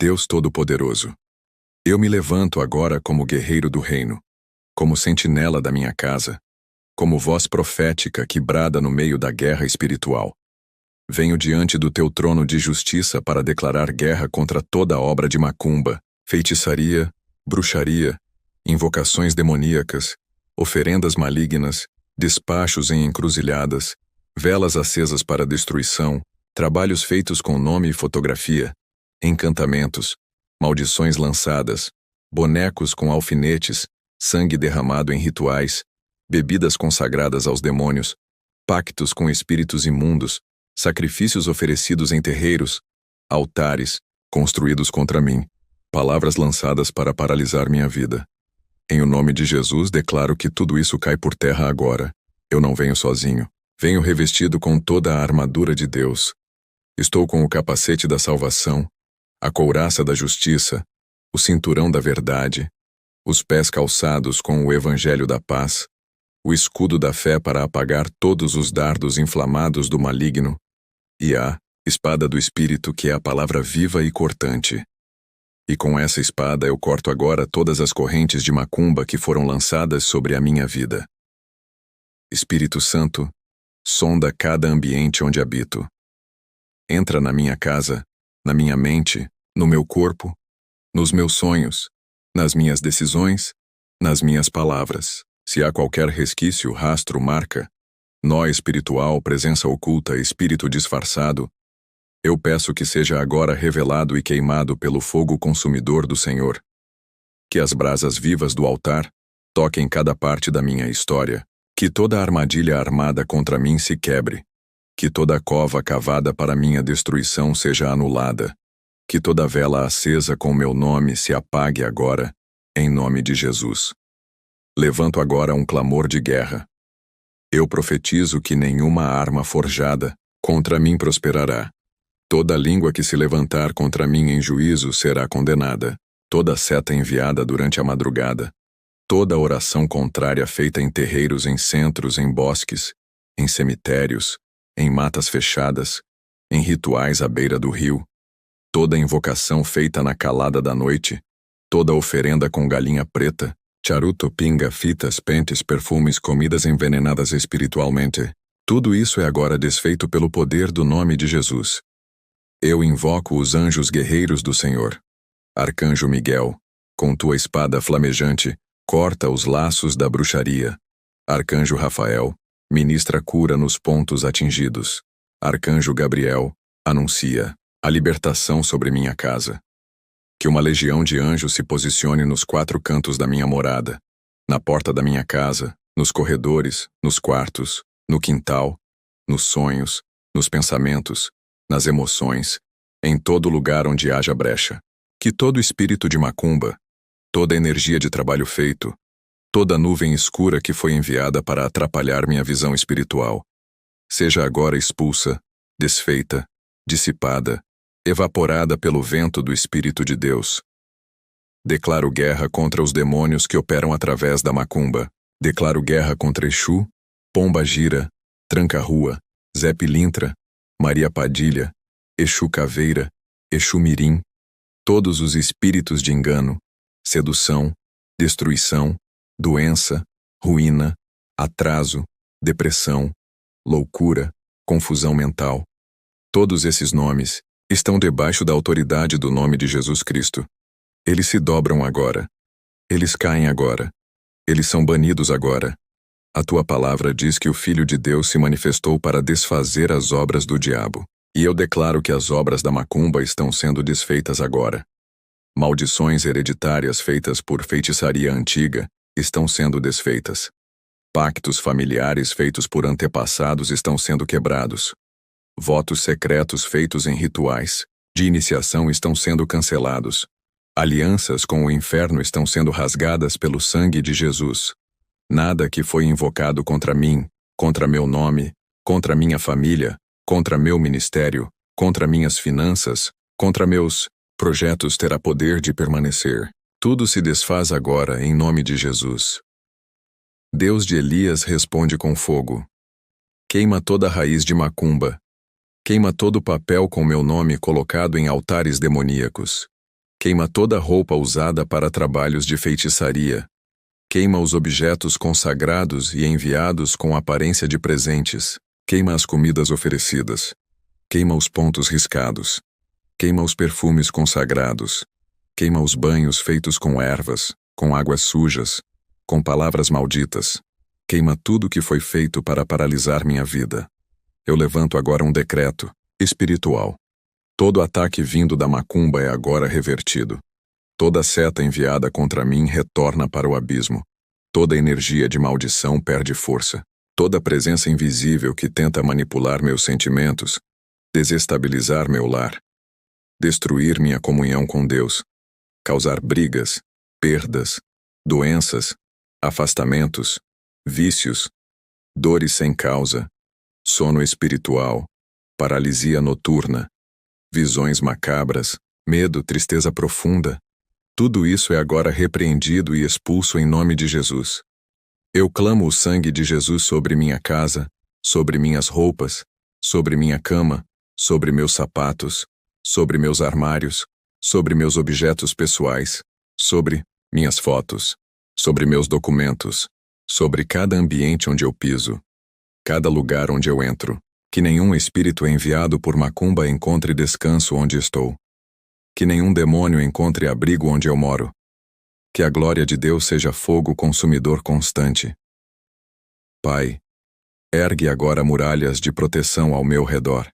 Deus Todo-Poderoso, eu me levanto agora como guerreiro do reino, como sentinela da minha casa, como voz profética que brada no meio da guerra espiritual. Venho diante do teu trono de justiça para declarar guerra contra toda obra de macumba, feitiçaria, bruxaria, invocações demoníacas, oferendas malignas, despachos em encruzilhadas, velas acesas para destruição, trabalhos feitos com nome e fotografia, encantamentos, maldições lançadas, bonecos com alfinetes, sangue derramado em rituais, bebidas consagradas aos demônios, pactos com espíritos imundos, sacrifícios oferecidos em terreiros, altares construídos contra mim, palavras lançadas para paralisar minha vida. Em o nome de Jesus declaro que tudo isso cai por terra agora. Eu não venho sozinho. Venho revestido com toda a armadura de Deus. Estou com o capacete da salvação, a couraça da justiça, o cinturão da verdade, os pés calçados com o evangelho da paz, o escudo da fé para apagar todos os dardos inflamados do maligno, e a espada do Espírito, que é a palavra viva e cortante. E com essa espada eu corto agora todas as correntes de macumba que foram lançadas sobre a minha vida. Espírito Santo, sonda cada ambiente onde habito. Entra na minha casa, na minha mente, no meu corpo, nos meus sonhos, nas minhas decisões, nas minhas palavras. Se há qualquer resquício, rastro, marca, nó espiritual, presença oculta, espírito disfarçado, eu peço que seja agora revelado e queimado pelo fogo consumidor do Senhor. Que as brasas vivas do altar toquem cada parte da minha história. Que toda armadilha armada contra mim se quebre. Que toda cova cavada para minha destruição seja anulada. Que toda vela acesa com meu nome se apague agora, em nome de Jesus. Levanto agora um clamor de guerra. Eu profetizo que nenhuma arma forjada contra mim prosperará. Toda língua que se levantar contra mim em juízo será condenada. Toda seta enviada durante a madrugada, toda oração contrária feita em terreiros, em centros, em bosques, em cemitérios, em matas fechadas, em rituais à beira do rio, toda invocação feita na calada da noite, toda oferenda com galinha preta, charuto, pinga, fitas, pentes, perfumes, comidas envenenadas espiritualmente, tudo isso é agora desfeito pelo poder do nome de Jesus. Eu invoco os anjos guerreiros do Senhor. Arcanjo Miguel, com tua espada flamejante, corta os laços da bruxaria. Arcanjo Rafael, ministra cura nos pontos atingidos. Arcanjo Gabriel, anuncia a libertação sobre minha casa. Que uma legião de anjos se posicione nos 4 cantos da minha morada, na porta da minha casa, nos corredores, nos quartos, no quintal, nos sonhos, nos pensamentos, nas emoções, em todo lugar onde haja brecha. Que todo espírito de macumba, toda energia de trabalho feito, toda nuvem escura que foi enviada para atrapalhar minha visão espiritual, seja agora expulsa, desfeita, dissipada, evaporada pelo vento do Espírito de Deus. Declaro guerra contra os demônios que operam através da macumba. Declaro guerra contra Exu, Pomba Gira, Tranca-Rua, Zé Pilintra, Maria Padilha, Exu Caveira, Exu Mirim, todos os espíritos de engano, sedução, destruição, doença, ruína, atraso, depressão, loucura, confusão mental. Todos esses nomes estão debaixo da autoridade do nome de Jesus Cristo. Eles se dobram agora. Eles caem agora. Eles são banidos agora. A tua palavra diz que o Filho de Deus se manifestou para desfazer as obras do diabo. E eu declaro que as obras da macumba estão sendo desfeitas agora. Maldições hereditárias feitas por feitiçaria antiga estão sendo desfeitas. Pactos familiares feitos por antepassados estão sendo quebrados. Votos secretos feitos em rituais de iniciação estão sendo cancelados. Alianças com o inferno estão sendo rasgadas pelo sangue de Jesus. Nada que foi invocado contra mim, contra meu nome, contra minha família, contra meu ministério, contra minhas finanças, contra meus projetos terá poder de permanecer. Tudo se desfaz agora em nome de Jesus. Deus de Elias responde com fogo. Queima toda a raiz de macumba. Queima todo o papel com meu nome colocado em altares demoníacos. Queima toda roupa usada para trabalhos de feitiçaria. Queima os objetos consagrados e enviados com aparência de presentes. Queima as comidas oferecidas. Queima os pontos riscados. Queima os perfumes consagrados. Queima os banhos feitos com ervas, com águas sujas, com palavras malditas. Queima tudo que foi feito para paralisar minha vida. Eu levanto agora um decreto espiritual. Todo ataque vindo da macumba é agora revertido. Toda seta enviada contra mim retorna para o abismo. Toda energia de maldição perde força. Toda presença invisível que tenta manipular meus sentimentos, desestabilizar meu lar, destruir minha comunhão com Deus, causar brigas, perdas, doenças, afastamentos, vícios, dores sem causa, sono espiritual, paralisia noturna, visões macabras, medo, tristeza profunda. Tudo isso é agora repreendido e expulso em nome de Jesus. Eu clamo o sangue de Jesus sobre minha casa, sobre minhas roupas, sobre minha cama, sobre meus sapatos, sobre meus armários, sobre meus objetos pessoais, sobre minhas fotos, sobre meus documentos, sobre cada ambiente onde eu piso, cada lugar onde eu entro. Que nenhum espírito enviado por macumba encontre descanso onde estou. Que nenhum demônio encontre abrigo onde eu moro. Que a glória de Deus seja fogo consumidor constante. Pai, ergue agora muralhas de proteção ao meu redor.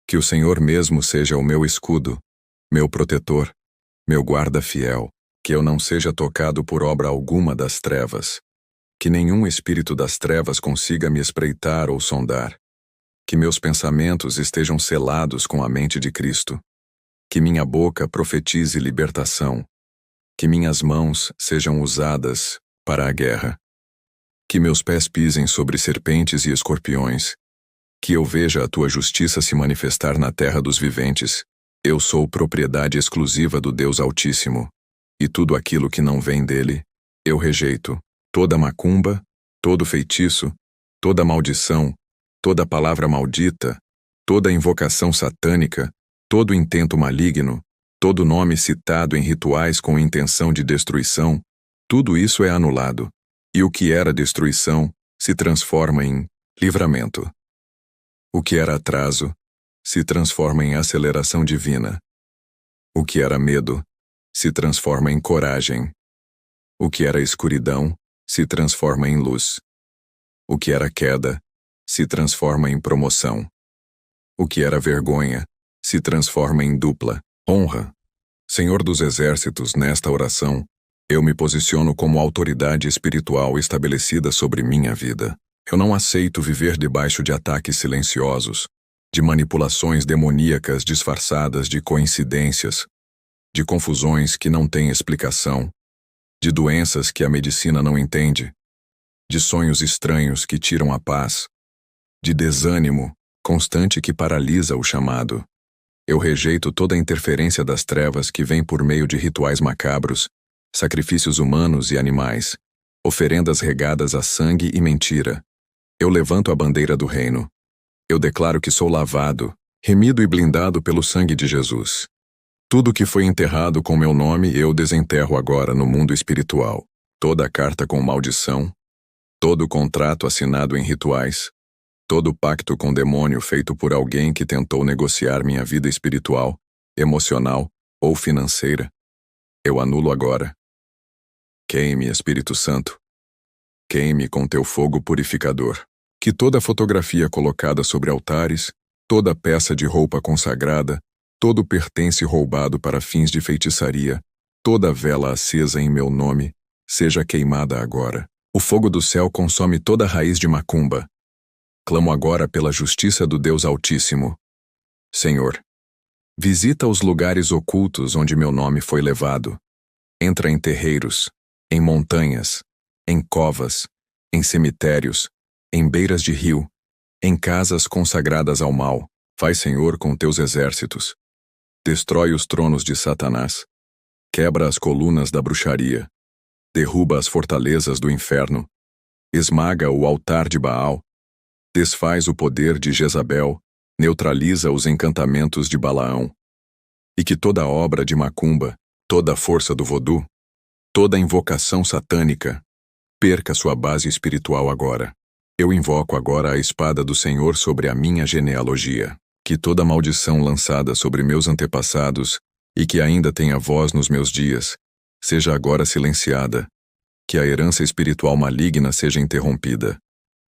Que o Senhor mesmo seja o meu escudo, meu protetor, meu guarda fiel. Que eu não seja tocado por obra alguma das trevas. Que nenhum espírito das trevas consiga me espreitar ou sondar. Que meus pensamentos estejam selados com a mente de Cristo. Que minha boca profetize libertação. Que minhas mãos sejam usadas para a guerra. Que meus pés pisem sobre serpentes e escorpiões. Que eu veja a tua justiça se manifestar na terra dos viventes. Eu sou propriedade exclusiva do Deus Altíssimo. E tudo aquilo que não vem dele, eu rejeito. Toda macumba, todo feitiço, toda maldição, toda palavra maldita, toda invocação satânica, todo intento maligno, todo nome citado em rituais com intenção de destruição, tudo isso é anulado, e o que era destruição se transforma em livramento. O que era atraso se transforma em aceleração divina. O que era medo se transforma em coragem. O que era escuridão se transforma em luz. O que era queda se transforma em promoção. O que era vergonha se transforma em dupla honra. Senhor dos Exércitos, nesta oração, eu me posiciono como autoridade espiritual estabelecida sobre minha vida. Eu não aceito viver debaixo de ataques silenciosos, de manipulações demoníacas disfarçadas de coincidências, de confusões que não têm explicação, de doenças que a medicina não entende, de sonhos estranhos que tiram a paz, de desânimo constante que paralisa o chamado. Eu rejeito toda a interferência das trevas que vem por meio de rituais macabros, sacrifícios humanos e animais, oferendas regadas a sangue e mentira. Eu levanto a bandeira do reino. Eu declaro que sou lavado, remido e blindado pelo sangue de Jesus. Tudo que foi enterrado com meu nome eu desenterro agora no mundo espiritual. Toda carta com maldição, todo contrato assinado em rituais, todo pacto com demônio feito por alguém que tentou negociar minha vida espiritual, emocional ou financeira, eu anulo agora. Queime, Espírito Santo. Queime com teu fogo purificador. Que toda fotografia colocada sobre altares, toda peça de roupa consagrada, todo pertence roubado para fins de feitiçaria, toda vela acesa em meu nome, seja queimada agora. O fogo do céu consome toda raiz de macumba. Clamo agora pela justiça do Deus Altíssimo. Senhor, visita os lugares ocultos onde meu nome foi levado. Entra em terreiros, em montanhas, em covas, em cemitérios, em beiras de rio, em casas consagradas ao mal. Faz, Senhor, com teus exércitos. Destrói os tronos de Satanás. Quebra as colunas da bruxaria. Derruba as fortalezas do inferno. Esmaga o altar de Baal. Desfaz o poder de Jezabel. Neutraliza os encantamentos de Balaão. E que toda obra de macumba, toda a força do vodú, toda a invocação satânica, perca sua base espiritual agora. Eu invoco agora a espada do Senhor sobre a minha genealogia, que toda maldição lançada sobre meus antepassados e que ainda tenha voz nos meus dias, seja agora silenciada, que a herança espiritual maligna seja interrompida,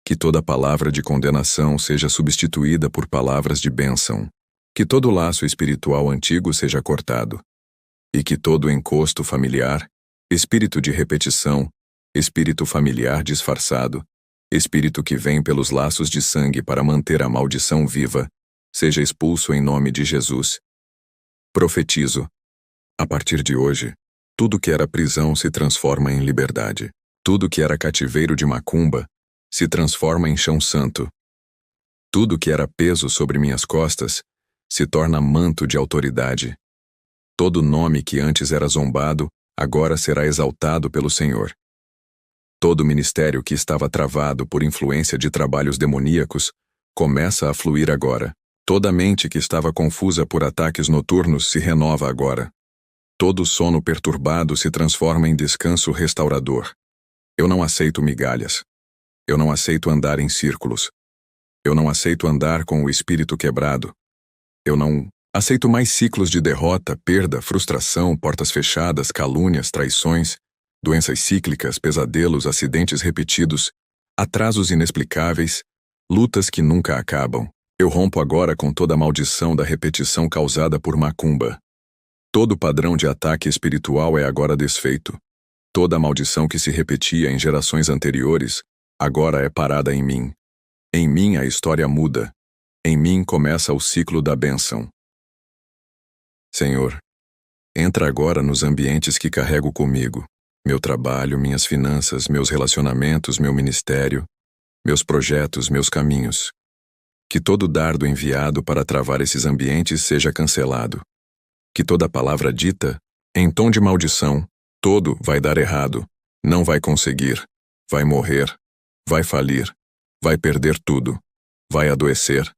que toda palavra de condenação seja substituída por palavras de bênção, que todo laço espiritual antigo seja cortado, e que todo encosto familiar, espírito de repetição, espírito familiar disfarçado, espírito que vem pelos laços de sangue para manter a maldição viva, seja expulso em nome de Jesus. Profetizo. A partir de hoje, tudo que era prisão se transforma em liberdade. Tudo que era cativeiro de macumba se transforma em chão santo. Tudo que era peso sobre minhas costas se torna manto de autoridade. Todo nome que antes era zombado, agora será exaltado pelo Senhor. Todo ministério que estava travado por influência de trabalhos demoníacos começa a fluir agora. Toda mente que estava confusa por ataques noturnos se renova agora. Todo sono perturbado se transforma em descanso restaurador. Eu não aceito migalhas. Eu não aceito andar em círculos. Eu não aceito andar com o espírito quebrado. Eu não aceito mais ciclos de derrota, perda, frustração, portas fechadas, calúnias, traições, doenças cíclicas, pesadelos, acidentes repetidos, atrasos inexplicáveis, lutas que nunca acabam. Eu rompo agora com toda a maldição da repetição causada por macumba. Todo padrão de ataque espiritual é agora desfeito. Toda a maldição que se repetia em gerações anteriores, agora é parada em mim. Em mim a história muda. Em mim começa o ciclo da bênção. Senhor, entra agora nos ambientes que carrego comigo. Meu trabalho, minhas finanças, meus relacionamentos, meu ministério, meus projetos, meus caminhos. Que todo dardo enviado para travar esses ambientes seja cancelado. Que toda palavra dita, em tom de maldição, todo vai dar errado, não vai conseguir, vai morrer, vai falir, vai perder tudo, vai adoecer.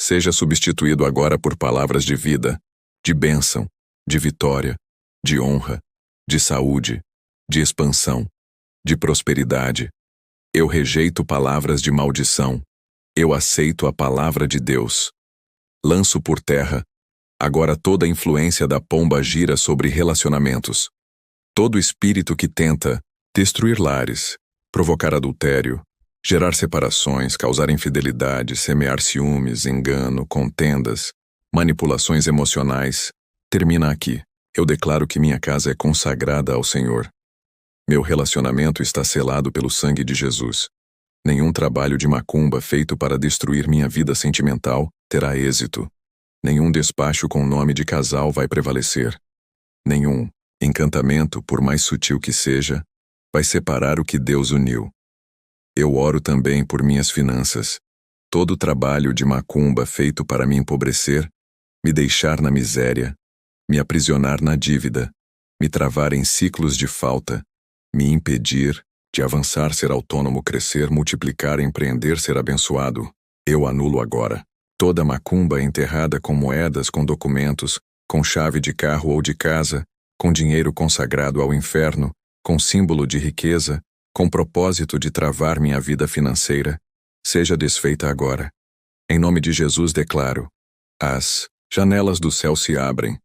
Seja substituído agora por palavras de vida, de bênção, de vitória, de honra, de saúde, de expansão, de prosperidade. Eu rejeito palavras de maldição. Eu aceito a palavra de Deus. Lanço por terra. Agora toda a influência da pomba gira sobre relacionamentos. Todo espírito que tenta destruir lares, provocar adultério, gerar separações, causar infidelidade, semear ciúmes, engano, contendas, manipulações emocionais, termina aqui. Eu declaro que minha casa é consagrada ao Senhor. Meu relacionamento está selado pelo sangue de Jesus. Nenhum trabalho de macumba feito para destruir minha vida sentimental terá êxito. Nenhum despacho com nome de casal vai prevalecer. Nenhum encantamento, por mais sutil que seja, vai separar o que Deus uniu. Eu oro também por minhas finanças. Todo trabalho de macumba feito para me empobrecer, me deixar na miséria, me aprisionar na dívida, me travar em ciclos de falta, me impedir de avançar, ser autônomo, crescer, multiplicar, empreender, ser abençoado, eu anulo agora. Toda macumba enterrada com moedas, com documentos, com chave de carro ou de casa, com dinheiro consagrado ao inferno, com símbolo de riqueza, com propósito de travar minha vida financeira, seja desfeita agora. Em nome de Jesus declaro: as janelas do céu se abrem,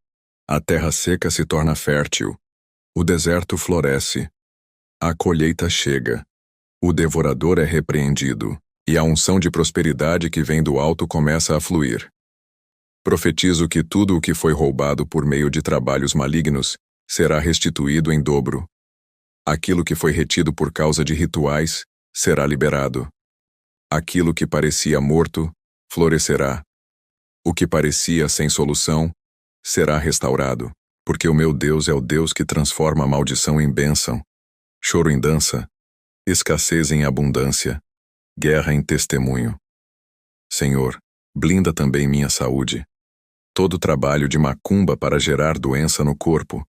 a terra seca se torna fértil, o deserto floresce, a colheita chega, o devorador é repreendido, e a unção de prosperidade que vem do alto começa a fluir. Profetizo que tudo o que foi roubado por meio de trabalhos malignos será restituído em dobro. Aquilo que foi retido por causa de rituais será liberado. Aquilo que parecia morto florescerá. O que parecia sem solução será restaurado, porque o meu Deus é o Deus que transforma a maldição em bênção, choro em dança, escassez em abundância, guerra em testemunho. Senhor, blinda também minha saúde. Todo trabalho de macumba para gerar doença no corpo,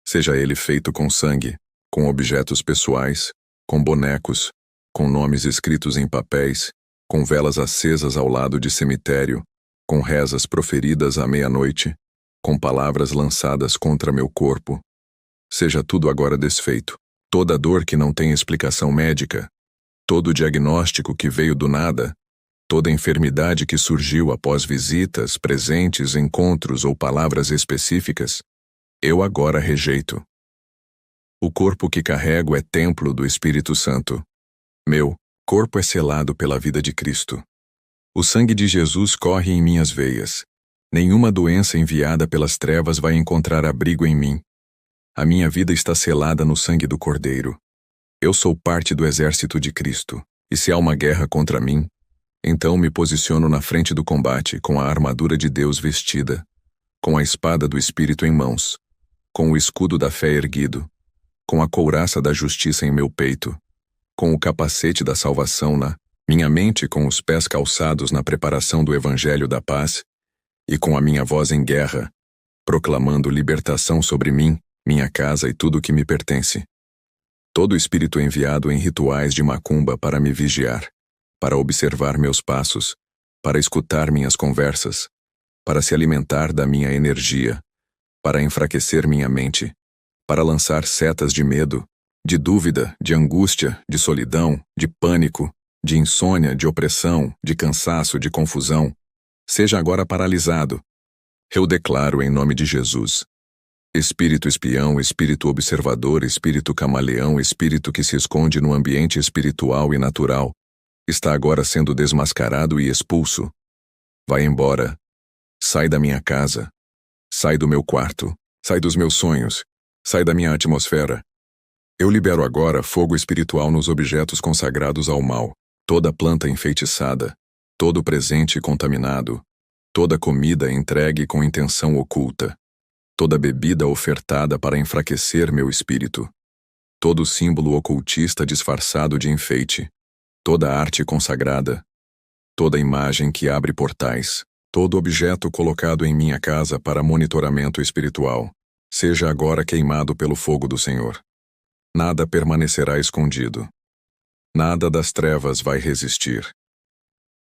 seja ele feito com sangue, com objetos pessoais, com bonecos, com nomes escritos em papéis, com velas acesas ao lado de cemitério, com rezas proferidas à meia-noite, com palavras lançadas contra meu corpo. Seja tudo agora desfeito. Toda dor que não tem explicação médica, todo diagnóstico que veio do nada, toda enfermidade que surgiu após visitas, presentes, encontros ou palavras específicas, eu agora rejeito. O corpo que carrego é templo do Espírito Santo. Meu corpo é selado pela vida de Cristo. O sangue de Jesus corre em minhas veias. Nenhuma doença enviada pelas trevas vai encontrar abrigo em mim. A minha vida está selada no sangue do Cordeiro. Eu sou parte do exército de Cristo, e se há uma guerra contra mim, então me posiciono na frente do combate com a armadura de Deus vestida, com a espada do Espírito em mãos, com o escudo da fé erguido, com a couraça da justiça em meu peito, com o capacete da salvação na minha mente, com os pés calçados na preparação do Evangelho da paz, e com a minha voz em guerra, proclamando libertação sobre mim, minha casa e tudo o que me pertence. Todo espírito enviado em rituais de macumba para me vigiar, para observar meus passos, para escutar minhas conversas, para se alimentar da minha energia, para enfraquecer minha mente, para lançar setas de medo, de dúvida, de angústia, de solidão, de pânico, de insônia, de opressão, de cansaço, de confusão, seja agora paralisado. Eu declaro em nome de Jesus. Espírito espião, espírito observador, espírito camaleão, espírito que se esconde no ambiente espiritual e natural, está agora sendo desmascarado e expulso. Vai embora. Sai da minha casa. Sai do meu quarto. Sai dos meus sonhos. Sai da minha atmosfera. Eu libero agora fogo espiritual nos objetos consagrados ao mal, toda planta enfeitiçada, todo presente contaminado, toda comida entregue com intenção oculta, toda bebida ofertada para enfraquecer meu espírito, todo símbolo ocultista disfarçado de enfeite, toda arte consagrada, toda imagem que abre portais, todo objeto colocado em minha casa para monitoramento espiritual, seja agora queimado pelo fogo do Senhor. Nada permanecerá escondido. Nada das trevas vai resistir.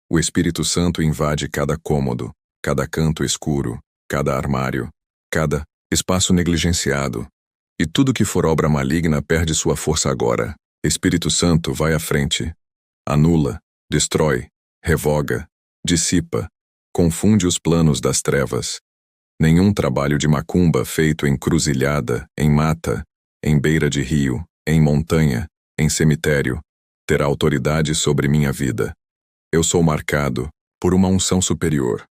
O Espírito Santo invade cada cômodo, cada canto escuro, cada armário, cada espaço negligenciado, e tudo que for obra maligna perde sua força agora. Espírito Santo vai à frente, anula, destrói, revoga, dissipa, confunde os planos das trevas. Nenhum trabalho de macumba feito em cruzilhada, em mata, em beira de rio, em montanha, em cemitério, terá autoridade sobre minha vida. Eu sou marcado por uma unção superior.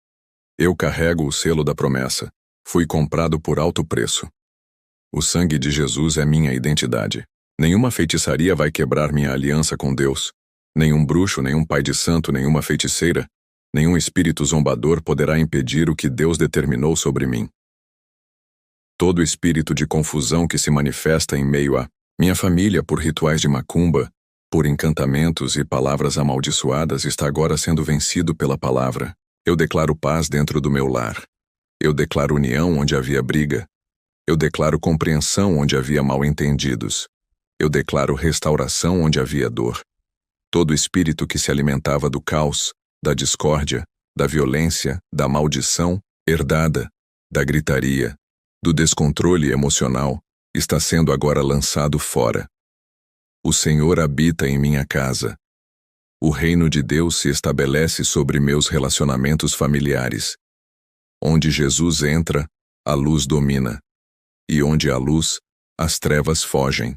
Eu carrego o selo da promessa. Fui comprado por alto preço. O sangue de Jesus é minha identidade. Nenhuma feitiçaria vai quebrar minha aliança com Deus. Nenhum bruxo, nenhum pai de santo, nenhuma feiticeira, nenhum espírito zombador poderá impedir o que Deus determinou sobre mim. Todo espírito de confusão que se manifesta em meio a minha família por rituais de macumba, por encantamentos e palavras amaldiçoadas está agora sendo vencido pela palavra. Eu declaro paz dentro do meu lar. Eu declaro união onde havia briga. Eu declaro compreensão onde havia mal-entendidos. Eu declaro restauração onde havia dor. Todo espírito que se alimentava do caos, da discórdia, da violência, da maldição herdada, da gritaria, do descontrole emocional, está sendo agora lançado fora. O Senhor habita em minha casa. O reino de Deus se estabelece sobre meus relacionamentos familiares. Onde Jesus entra, a luz domina. E onde há luz, as trevas fogem.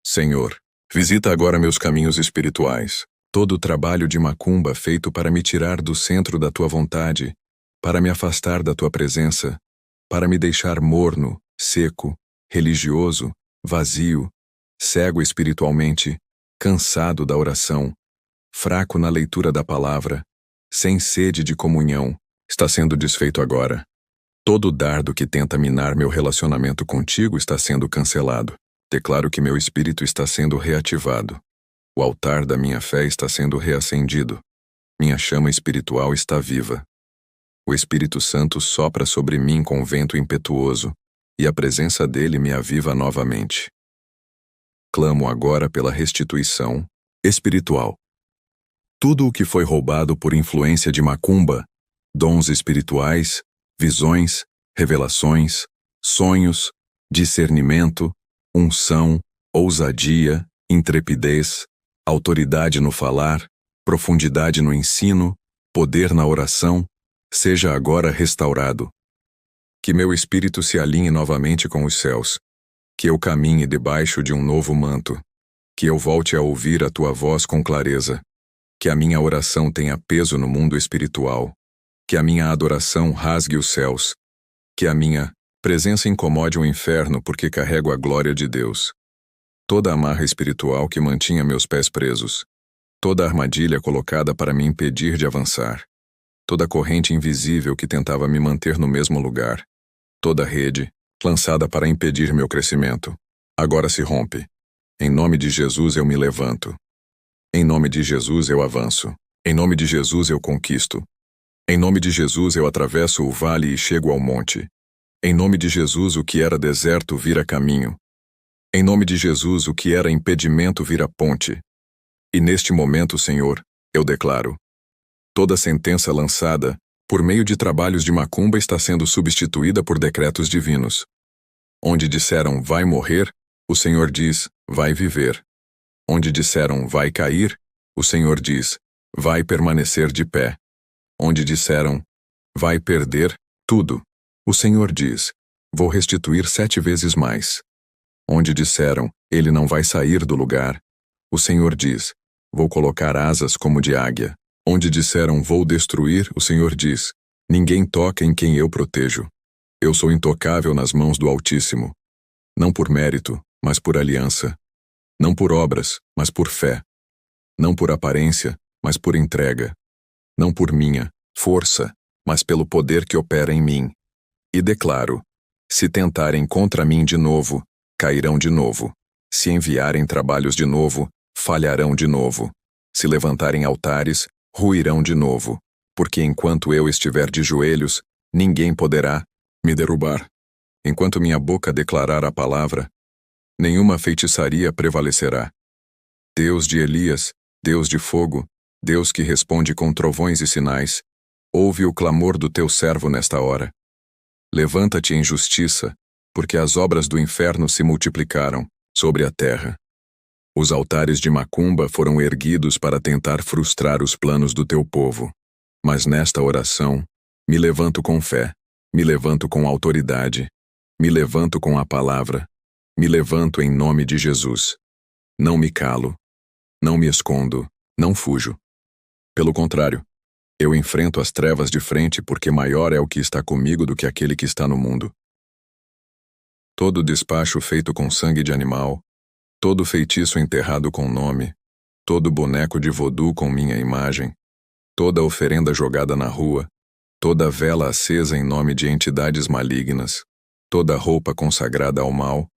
Senhor, visita agora meus caminhos espirituais. Todo o trabalho de macumba feito para me tirar do centro da tua vontade, para me afastar da tua presença, para me deixar morno, seco, religioso, vazio, cego espiritualmente, cansado da oração, fraco na leitura da palavra, sem sede de comunhão, está sendo desfeito agora. Todo dardo que tenta minar meu relacionamento contigo está sendo cancelado. Declaro que meu espírito está sendo reativado. O altar da minha fé está sendo reacendido. Minha chama espiritual está viva. O Espírito Santo sopra sobre mim com vento impetuoso, e a presença dele me aviva novamente. Clamo agora pela restituição espiritual. Tudo o que foi roubado por influência de macumba, dons espirituais, visões, revelações, sonhos, discernimento, unção, ousadia, intrepidez, autoridade no falar, profundidade no ensino, poder na oração, seja agora restaurado. Que meu espírito se alinhe novamente com os céus. Que eu caminhe debaixo de um novo manto. Que eu volte a ouvir a tua voz com clareza. Que a minha oração tenha peso no mundo espiritual. Que a minha adoração rasgue os céus. Que a minha presença incomode o inferno porque carrego a glória de Deus. Toda amarra espiritual que mantinha meus pés presos. Toda armadilha colocada para me impedir de avançar. Toda corrente invisível que tentava me manter no mesmo lugar. Toda rede lançada para impedir meu crescimento. Agora se rompe. Em nome de Jesus eu me levanto. Em nome de Jesus eu avanço. Em nome de Jesus eu conquisto. Em nome de Jesus eu atravesso o vale e chego ao monte. Em nome de Jesus o que era deserto vira caminho. Em nome de Jesus o que era impedimento vira ponte. E neste momento, Senhor, eu declaro: toda sentença lançada, por meio de trabalhos de macumba, está sendo substituída por decretos divinos. Onde disseram vai morrer, o Senhor diz vai viver. Onde disseram vai cair, o Senhor diz vai permanecer de pé. Onde disseram vai perder tudo, o Senhor diz vou restituir 7 vezes mais. Onde disseram ele não vai sair do lugar, o Senhor diz vou colocar asas como de águia. Onde disseram vou destruir, o Senhor diz ninguém toca em quem eu protejo. Eu sou intocável nas mãos do Altíssimo. Não por mérito, mas por aliança. Não por obras, mas por fé. Não por aparência, mas por entrega. Não por minha força, mas pelo poder que opera em mim. E declaro: se tentarem contra mim de novo, cairão de novo. Se enviarem trabalhos de novo, falharão de novo. Se levantarem altares, ruirão de novo. Porque enquanto eu estiver de joelhos, ninguém poderá me derrubar. Enquanto minha boca declarar a palavra, nenhuma feitiçaria prevalecerá. Deus de Elias, Deus de fogo, Deus que responde com trovões e sinais, ouve o clamor do teu servo nesta hora. Levanta-te em justiça, porque as obras do inferno se multiplicaram sobre a terra. Os altares de macumba foram erguidos para tentar frustrar os planos do teu povo. Mas nesta oração, me levanto com fé, me levanto com autoridade, me levanto com a palavra, me levanto em nome de Jesus. Não me calo, não me escondo, não fujo. Pelo contrário, eu enfrento as trevas de frente porque maior é o que está comigo do que aquele que está no mundo. Todo despacho feito com sangue de animal, todo feitiço enterrado com nome, todo boneco de vodú com minha imagem, toda oferenda jogada na rua, toda vela acesa em nome de entidades malignas, toda roupa consagrada ao mal,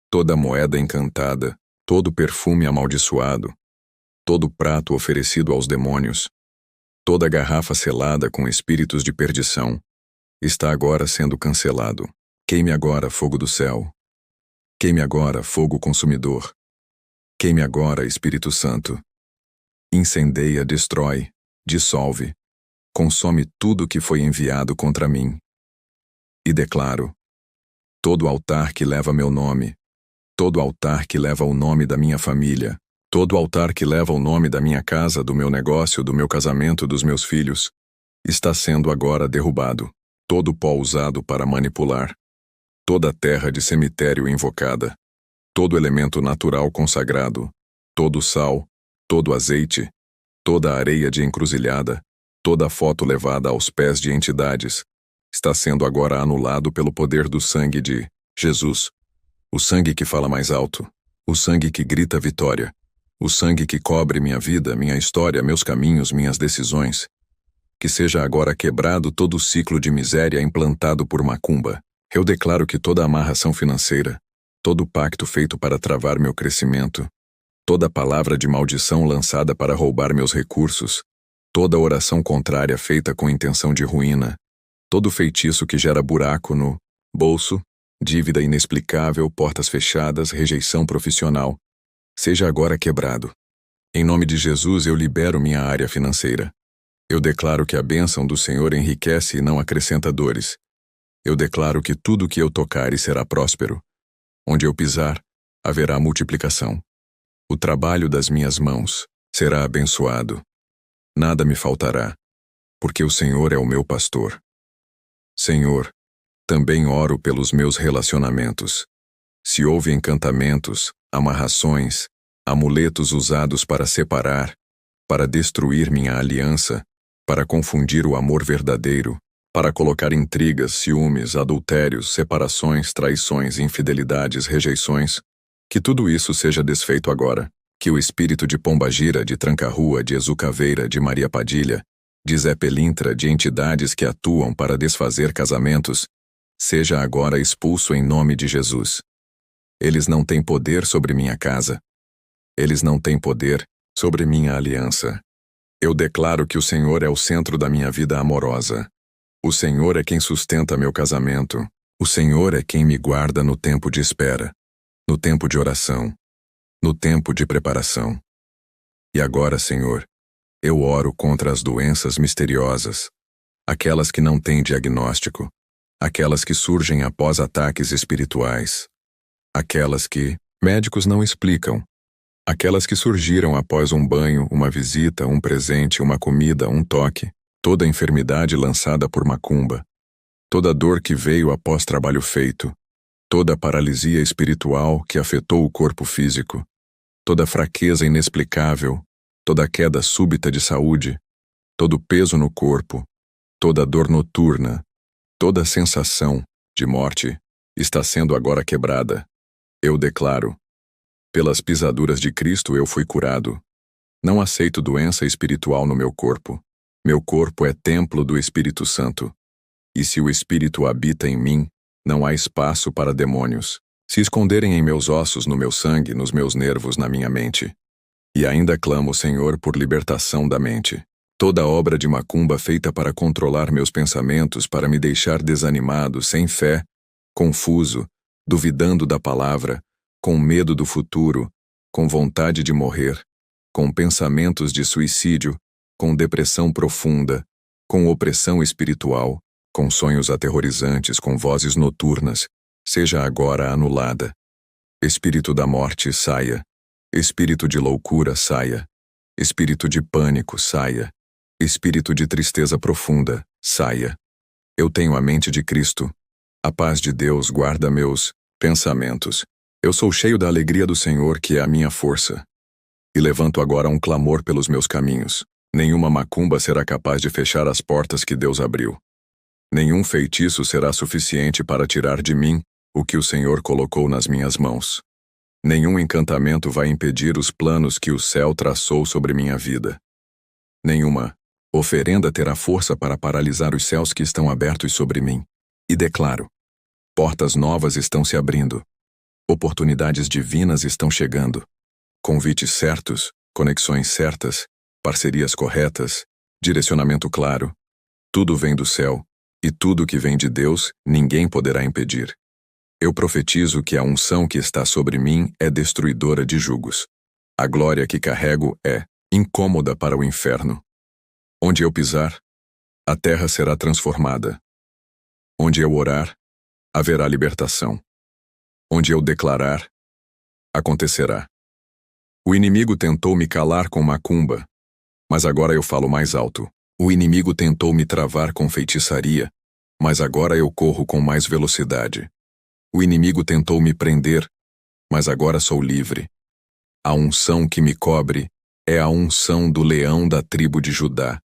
toda moeda encantada, todo perfume amaldiçoado, todo prato oferecido aos demônios, toda garrafa selada com espíritos de perdição, está agora sendo cancelado. Queime agora, fogo do céu. Queime agora, fogo consumidor. Queime agora, Espírito Santo. Incendeia, destrói, dissolve, consome tudo que foi enviado contra mim. E declaro: todo altar que leva meu nome, todo altar que leva o nome da minha família, todo altar que leva o nome da minha casa, do meu negócio, do meu casamento, dos meus filhos, está sendo agora derrubado. Todo pó usado para manipular, toda terra de cemitério invocada, todo elemento natural consagrado, todo sal, todo azeite, toda areia de encruzilhada, toda foto levada aos pés de entidades, está sendo agora anulado pelo poder do sangue de Jesus. O sangue que fala mais alto, o sangue que grita vitória, o sangue que cobre minha vida, minha história, meus caminhos, minhas decisões. Que seja agora quebrado todo o ciclo de miséria implantado por macumba. Eu declaro que toda amarração financeira, todo pacto feito para travar meu crescimento, toda palavra de maldição lançada para roubar meus recursos, toda oração contrária feita com intenção de ruína, todo feitiço que gera buraco no bolso, dívida inexplicável, portas fechadas, rejeição profissional, seja agora quebrado. Em nome de Jesus eu libero minha área financeira. Eu declaro que a bênção do Senhor enriquece e não acrescenta dores. Eu declaro que tudo que eu tocar será próspero. Onde eu pisar, haverá multiplicação. O trabalho das minhas mãos será abençoado. Nada me faltará, porque o Senhor é o meu pastor. Senhor, também oro pelos meus relacionamentos. Se houve encantamentos, amarrações, amuletos usados para separar, para destruir minha aliança, para confundir o amor verdadeiro, para colocar intrigas, ciúmes, adultérios, separações, traições, infidelidades, rejeições, que tudo isso seja desfeito agora. Que o espírito de Pombagira, de Tranca-Rua, de Exucaveira, de Maria Padilha, de Zé Pelintra, de entidades que atuam para desfazer casamentos, seja agora expulso em nome de Jesus. Eles não têm poder sobre minha casa. Eles não têm poder sobre minha aliança. Eu declaro que o Senhor é o centro da minha vida amorosa. O Senhor é quem sustenta meu casamento. O Senhor é quem me guarda no tempo de espera, no tempo de oração, no tempo de preparação. E agora, Senhor, eu oro contra as doenças misteriosas, aquelas que não têm diagnóstico, aquelas que surgem após ataques espirituais, aquelas que médicos não explicam, aquelas que surgiram após um banho, uma visita, um presente, uma comida, um toque, toda enfermidade lançada por macumba, toda dor que veio após trabalho feito, toda paralisia espiritual que afetou o corpo físico, toda fraqueza inexplicável, toda queda súbita de saúde, todo peso no corpo, toda dor noturna, toda sensação de morte está sendo agora quebrada. Eu declaro: pelas pisaduras de Cristo eu fui curado. Não aceito doença espiritual no meu corpo. Meu corpo é templo do Espírito Santo. E se o Espírito habita em mim, não há espaço para demônios se esconderem em meus ossos, no meu sangue, nos meus nervos, na minha mente. E ainda clamo, Senhor, por libertação da mente. Toda obra de macumba feita para controlar meus pensamentos, para me deixar desanimado, sem fé, confuso, duvidando da palavra, com medo do futuro, com vontade de morrer, com pensamentos de suicídio, com depressão profunda, com opressão espiritual, com sonhos aterrorizantes, com vozes noturnas, seja agora anulada. Espírito da morte, saia. Espírito de loucura, saia. Espírito de pânico, saia. Espírito de tristeza profunda, saia. Eu tenho a mente de Cristo. A paz de Deus guarda meus pensamentos. Eu sou cheio da alegria do Senhor, que é a minha força. E levanto agora um clamor pelos meus caminhos. Nenhuma macumba será capaz de fechar as portas que Deus abriu. Nenhum feitiço será suficiente para tirar de mim o que o Senhor colocou nas minhas mãos. Nenhum encantamento vai impedir os planos que o céu traçou sobre minha vida. Nenhuma oferenda terá força para paralisar os céus que estão abertos sobre mim. E declaro: portas novas estão se abrindo. Oportunidades divinas estão chegando. Convites certos, conexões certas, parcerias corretas, direcionamento claro. Tudo vem do céu, e tudo que vem de Deus, ninguém poderá impedir. Eu profetizo que a unção que está sobre mim é destruidora de jugos. A glória que carrego é incômoda para o inferno. Onde eu pisar, a terra será transformada. Onde eu orar, haverá libertação. Onde eu declarar, acontecerá. O inimigo tentou me calar com macumba, mas agora eu falo mais alto. O inimigo tentou me travar com feitiçaria, mas agora eu corro com mais velocidade. O inimigo tentou me prender, mas agora sou livre. A unção que me cobre é a unção do leão da tribo de Judá,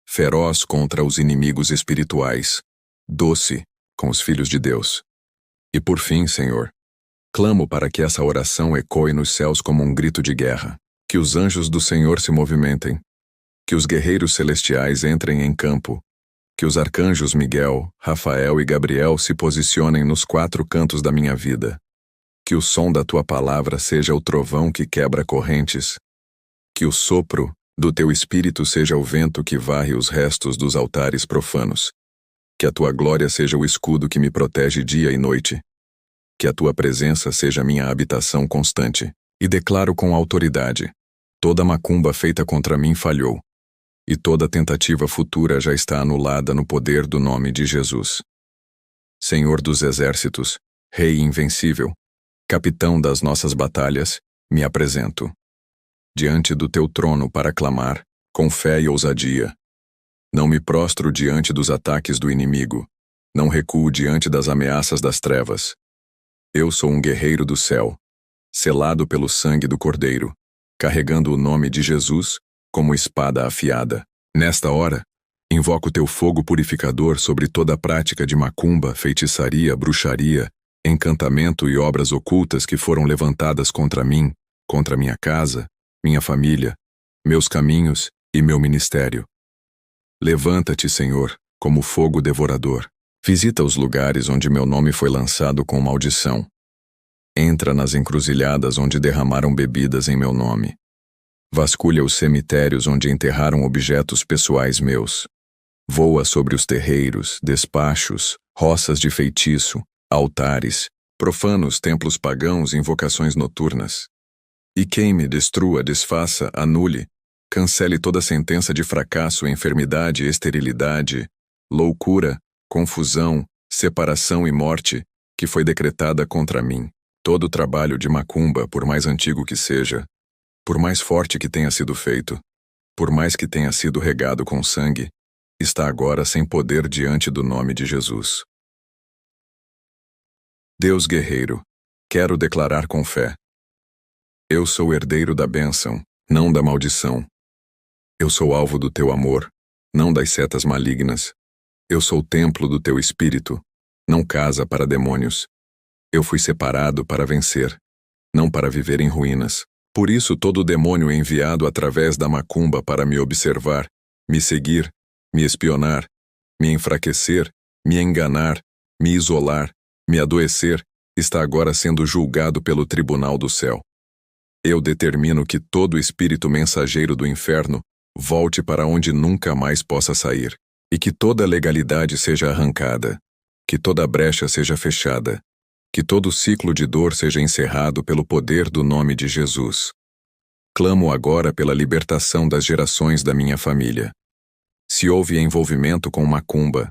feroz contra os inimigos espirituais, doce com os filhos de Deus. E por fim, Senhor, clamo para que essa oração ecoe nos céus como um grito de guerra, que os anjos do Senhor se movimentem, que os guerreiros celestiais entrem em campo, que os arcanjos Miguel, Rafael e Gabriel se posicionem nos 4 cantos da minha vida, que o som da tua palavra seja o trovão que quebra correntes, que o sopro do teu espírito seja o vento que varre os restos dos altares profanos, que a tua glória seja o escudo que me protege dia e noite, que a tua presença seja minha habitação constante, e declaro com autoridade: toda macumba feita contra mim falhou, e toda tentativa futura já está anulada no poder do nome de Jesus. Senhor dos exércitos, Rei invencível, Capitão das nossas batalhas, me apresento diante do teu trono para clamar, com fé e ousadia. Não me prostro diante dos ataques do inimigo, não recuo diante das ameaças das trevas. Eu sou um guerreiro do céu, selado pelo sangue do Cordeiro, carregando o nome de Jesus como espada afiada. Nesta hora, invoco teu fogo purificador sobre toda a prática de macumba, feitiçaria, bruxaria, encantamento e obras ocultas que foram levantadas contra mim, contra minha casa, minha família, meus caminhos e meu ministério. Levanta-te, Senhor, como fogo devorador. Visita os lugares onde meu nome foi lançado com maldição. Entra nas encruzilhadas onde derramaram bebidas em meu nome. Vasculha os cemitérios onde enterraram objetos pessoais meus. Voa sobre os terreiros, despachos, roças de feitiço, altares, profanos templos pagãos e invocações noturnas. E queime, destrua, desfaça, anule, cancele toda sentença de fracasso, enfermidade, esterilidade, loucura, confusão, separação e morte que foi decretada contra mim. Todo o trabalho de macumba, por mais antigo que seja, por mais forte que tenha sido feito, por mais que tenha sido regado com sangue, está agora sem poder diante do nome de Jesus. Deus guerreiro, quero declarar com fé. Eu sou herdeiro da bênção, não da maldição. Eu sou alvo do teu amor, não das setas malignas. Eu sou templo do teu espírito, não casa para demônios. Eu fui separado para vencer, não para viver em ruínas. Por isso todo demônio é enviado através da macumba para me observar, me seguir, me espionar, me enfraquecer, me enganar, me isolar, me adoecer, está agora sendo julgado pelo tribunal do céu. Eu determino que todo espírito mensageiro do inferno volte para onde nunca mais possa sair, e que toda legalidade seja arrancada, que toda brecha seja fechada, que todo ciclo de dor seja encerrado pelo poder do nome de Jesus. Clamo agora pela libertação das gerações da minha família. Se houve envolvimento com macumba,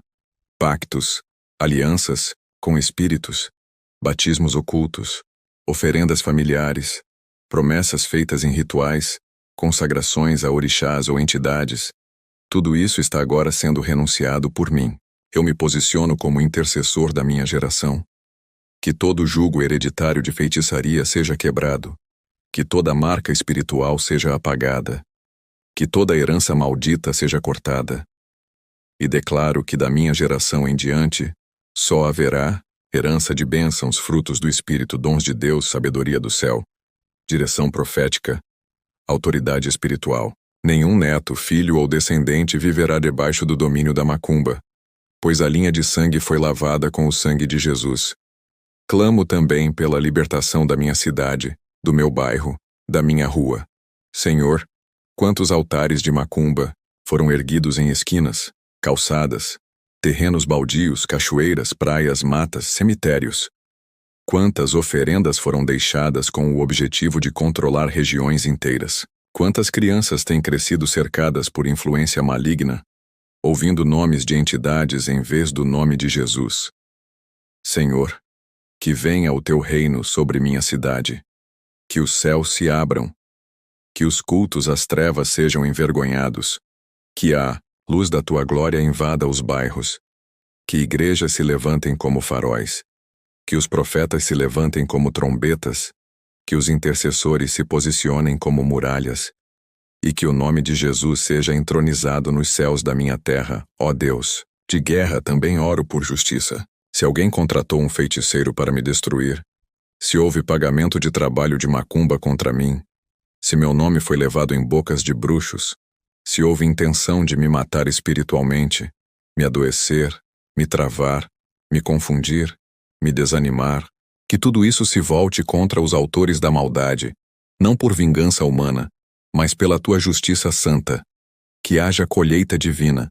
pactos, alianças com espíritos, batismos ocultos, oferendas familiares, promessas feitas em rituais, consagrações a orixás ou entidades, tudo isso está agora sendo renunciado por mim. Eu me posiciono como intercessor da minha geração. Que todo jugo hereditário de feitiçaria seja quebrado, que toda marca espiritual seja apagada, que toda herança maldita seja cortada. E declaro que da minha geração em diante, só haverá herança de bênçãos, frutos do Espírito, dons de Deus, sabedoria do céu, direção profética, autoridade espiritual. Nenhum neto, filho ou descendente viverá debaixo do domínio da macumba, pois a linha de sangue foi lavada com o sangue de Jesus. Clamo também pela libertação da minha cidade, do meu bairro, da minha rua. Senhor, quantos altares de macumba foram erguidos em esquinas, calçadas, terrenos baldios, cachoeiras, praias, matas, cemitérios. Quantas oferendas foram deixadas com o objetivo de controlar regiões inteiras. Quantas crianças têm crescido cercadas por influência maligna, ouvindo nomes de entidades em vez do nome de Jesus. Senhor, que venha o teu reino sobre minha cidade, que os céus se abram, que os cultos às trevas sejam envergonhados, que a luz da tua glória invada os bairros, que igrejas se levantem como faróis, que os profetas se levantem como trombetas, que os intercessores se posicionem como muralhas, e que o nome de Jesus seja entronizado nos céus da minha terra, ó Deus. De guerra também oro por justiça. Se alguém contratou um feiticeiro para me destruir, se houve pagamento de trabalho de macumba contra mim, se meu nome foi levado em bocas de bruxos, se houve intenção de me matar espiritualmente, me adoecer, me travar, me confundir, me desanimar, que tudo isso se volte contra os autores da maldade, não por vingança humana, mas pela tua justiça santa. Que haja colheita divina,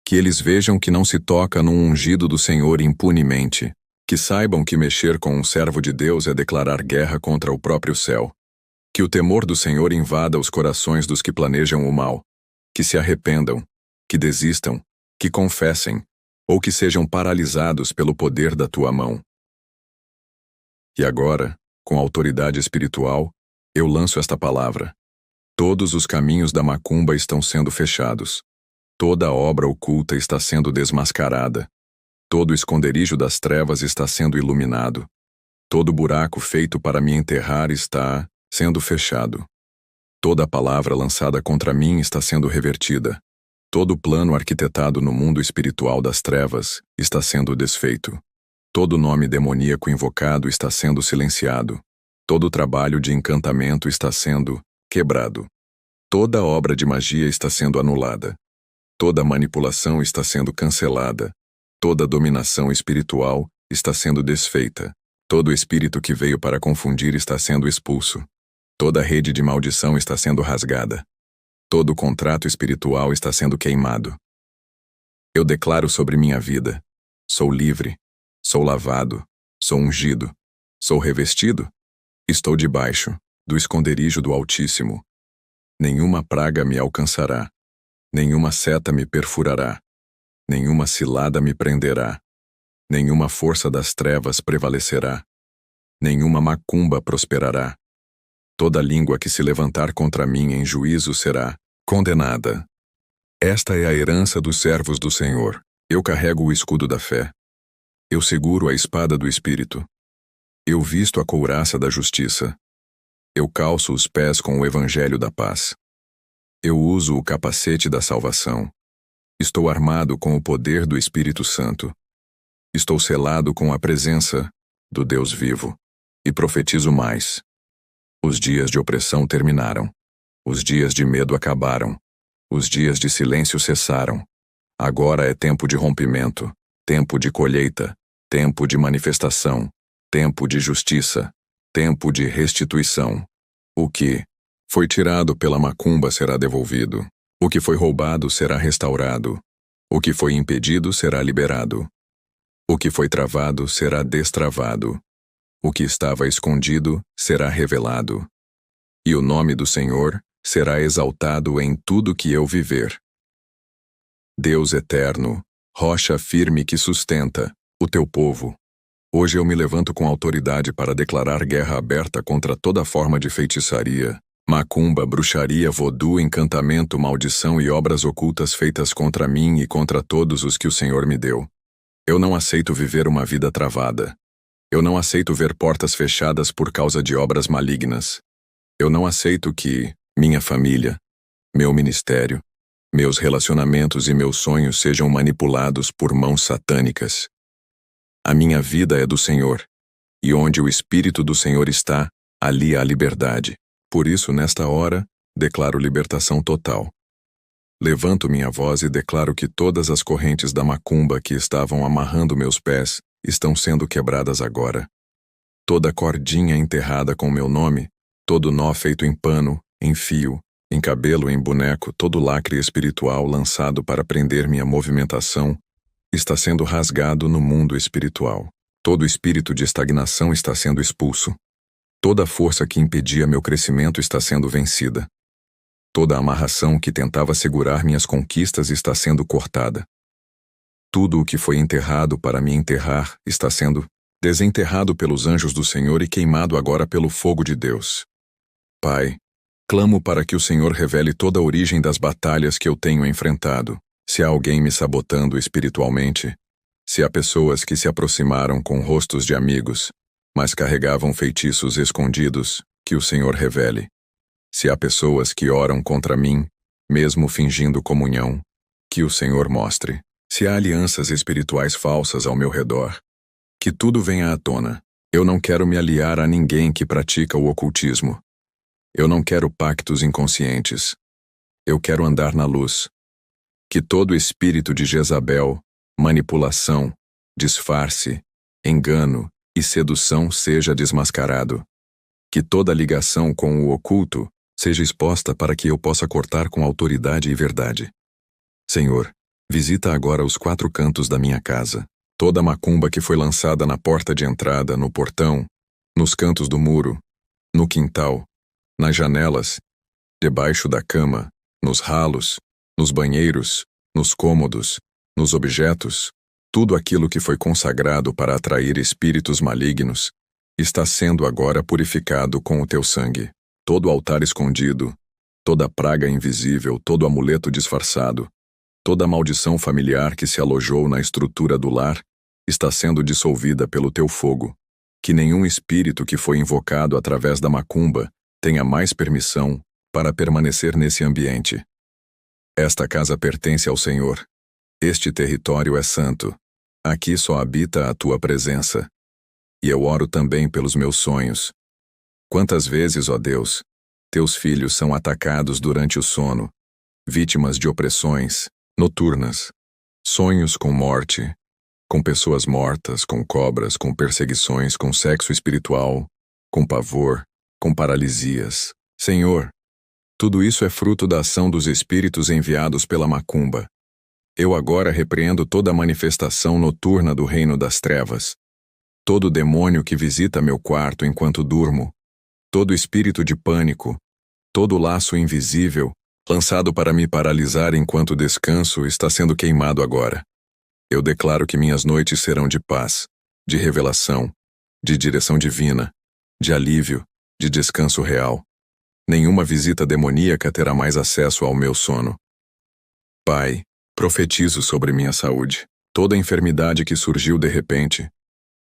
que eles vejam que não se toca num ungido do Senhor impunemente, que saibam que mexer com um servo de Deus é declarar guerra contra o próprio céu. Que o temor do Senhor invada os corações dos que planejam o mal, que se arrependam, que desistam, que confessem, ou que sejam paralisados pelo poder da tua mão. E agora, com autoridade espiritual, eu lanço esta palavra. Todos os caminhos da macumba estão sendo fechados. Toda obra oculta está sendo desmascarada. Todo esconderijo das trevas está sendo iluminado. Todo buraco feito para me enterrar está sendo fechado. Toda palavra lançada contra mim está sendo revertida. Todo plano arquitetado no mundo espiritual das trevas está sendo desfeito. Todo nome demoníaco invocado está sendo silenciado. Todo trabalho de encantamento está sendo quebrado. Toda obra de magia está sendo anulada. Toda manipulação está sendo cancelada. Toda dominação espiritual está sendo desfeita. Todo espírito que veio para confundir está sendo expulso. Toda rede de maldição está sendo rasgada. Todo contrato espiritual está sendo queimado. Eu declaro sobre minha vida: sou livre, sou lavado, sou ungido, sou revestido, estou debaixo do esconderijo do Altíssimo. Nenhuma praga me alcançará, nenhuma seta me perfurará, nenhuma cilada me prenderá, nenhuma força das trevas prevalecerá, nenhuma macumba prosperará. Toda língua que se levantar contra mim em juízo será condenada. Esta é a herança dos servos do Senhor. Eu carrego o escudo da fé. Eu seguro a espada do Espírito. Eu visto a couraça da justiça. Eu calço os pés com o evangelho da paz. Eu uso o capacete da salvação. Estou armado com o poder do Espírito Santo. Estou selado com a presença do Deus vivo. E profetizo mais. Os dias de opressão terminaram. Os dias de medo acabaram. Os dias de silêncio cessaram. Agora é tempo de rompimento, tempo de colheita, tempo de manifestação, tempo de justiça, tempo de restituição. O que foi tirado pela macumba será devolvido. O que foi roubado será restaurado. O que foi impedido será liberado. O que foi travado será destravado. O que estava escondido será revelado. E o nome do Senhor será exaltado em tudo que eu viver. Deus eterno, rocha firme que sustenta o teu povo. Hoje eu me levanto com autoridade para declarar guerra aberta contra toda forma de feitiçaria, macumba, bruxaria, vodú, encantamento, maldição e obras ocultas feitas contra mim e contra todos os que o Senhor me deu. Eu não aceito viver uma vida travada. Eu não aceito ver portas fechadas por causa de obras malignas. Eu não aceito que minha família, meu ministério, meus relacionamentos e meus sonhos sejam manipulados por mãos satânicas. A minha vida é do Senhor, e onde o Espírito do Senhor está, ali há liberdade. Por isso, nesta hora, declaro libertação total. Levanto minha voz e declaro que todas as correntes da macumba que estavam amarrando meus pés estão sendo quebradas agora. Toda cordinha enterrada com meu nome, todo nó feito em pano, em fio, em cabelo, em boneco, todo lacre espiritual lançado para prender minha movimentação, está sendo rasgado no mundo espiritual. Todo espírito de estagnação está sendo expulso. Toda força que impedia meu crescimento está sendo vencida. Toda amarração que tentava segurar minhas conquistas está sendo cortada. Tudo o que foi enterrado para me enterrar está sendo desenterrado pelos anjos do Senhor e queimado agora pelo fogo de Deus. Pai, clamo para que o Senhor revele toda a origem das batalhas que eu tenho enfrentado. Se há alguém me sabotando espiritualmente, se há pessoas que se aproximaram com rostos de amigos, mas carregavam feitiços escondidos, que o Senhor revele. Se há pessoas que oram contra mim, mesmo fingindo comunhão, que o Senhor mostre. Se há alianças espirituais falsas ao meu redor, que tudo venha à tona. Eu não quero me aliar a ninguém que pratica o ocultismo. Eu não quero pactos inconscientes. Eu quero andar na luz. Que todo espírito de Jezabel, manipulação, disfarce, engano e sedução seja desmascarado. Que toda ligação com o oculto seja exposta para que eu possa cortar com autoridade e verdade. Senhor, visita agora os 4 cantos da minha casa. Toda a macumba que foi lançada na porta de entrada, no portão, nos cantos do muro, no quintal, nas janelas, debaixo da cama, nos ralos, nos banheiros, nos cômodos, nos objetos, Tudo aquilo que foi consagrado para atrair espíritos malignos está sendo agora purificado com o teu sangue. Todo altar escondido, toda praga invisível, todo amuleto disfarçado, toda maldição familiar que se alojou na estrutura do lar está sendo dissolvida pelo teu fogo. Que nenhum espírito que foi invocado através da macumba tenha mais permissão para permanecer nesse ambiente. Esta casa pertence ao Senhor. Este território é santo. Aqui só habita a tua presença. E eu oro também pelos meus sonhos. Quantas vezes, ó Deus, teus filhos são atacados durante o sono, vítimas de opressões noturnas, sonhos com morte, com pessoas mortas, com cobras, com perseguições, com sexo espiritual, com pavor, com paralisias. Senhor, tudo isso é fruto da ação dos espíritos enviados pela macumba. Eu agora repreendo toda a manifestação noturna do reino das trevas, todo demônio que visita meu quarto enquanto durmo, todo espírito de pânico, todo laço invisível, lançado para me paralisar enquanto descanso, está sendo queimado agora. Eu declaro que minhas noites serão de paz, de revelação, de direção divina, de alívio, de descanso real. Nenhuma visita demoníaca terá mais acesso ao meu sono. Pai, profetizo sobre minha saúde. Toda enfermidade que surgiu de repente,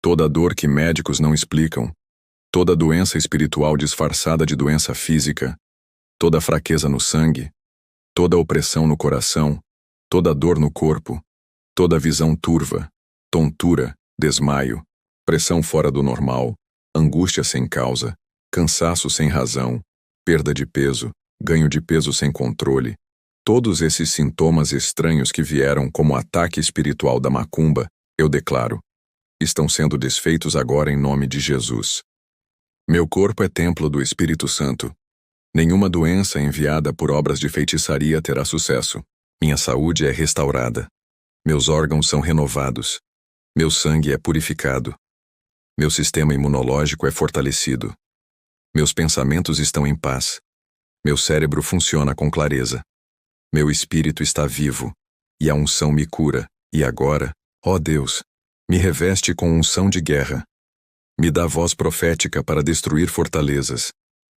toda dor que médicos não explicam, toda doença espiritual disfarçada de doença física, toda fraqueza no sangue, toda opressão no coração, toda dor no corpo, toda visão turva, tontura, desmaio, pressão fora do normal, angústia sem causa, cansaço sem razão, perda de peso, ganho de peso sem controle, todos esses sintomas estranhos que vieram como ataque espiritual da macumba, eu declaro, estão sendo desfeitos agora em nome de Jesus. Meu corpo é templo do Espírito Santo. Nenhuma doença enviada por obras de feitiçaria terá sucesso. Minha saúde é restaurada. Meus órgãos são renovados. Meu sangue é purificado. Meu sistema imunológico é fortalecido. Meus pensamentos estão em paz. Meu cérebro funciona com clareza. Meu espírito está vivo, e a unção me cura. E agora, ó Deus, me reveste com unção de guerra. Me dá voz profética para destruir fortalezas.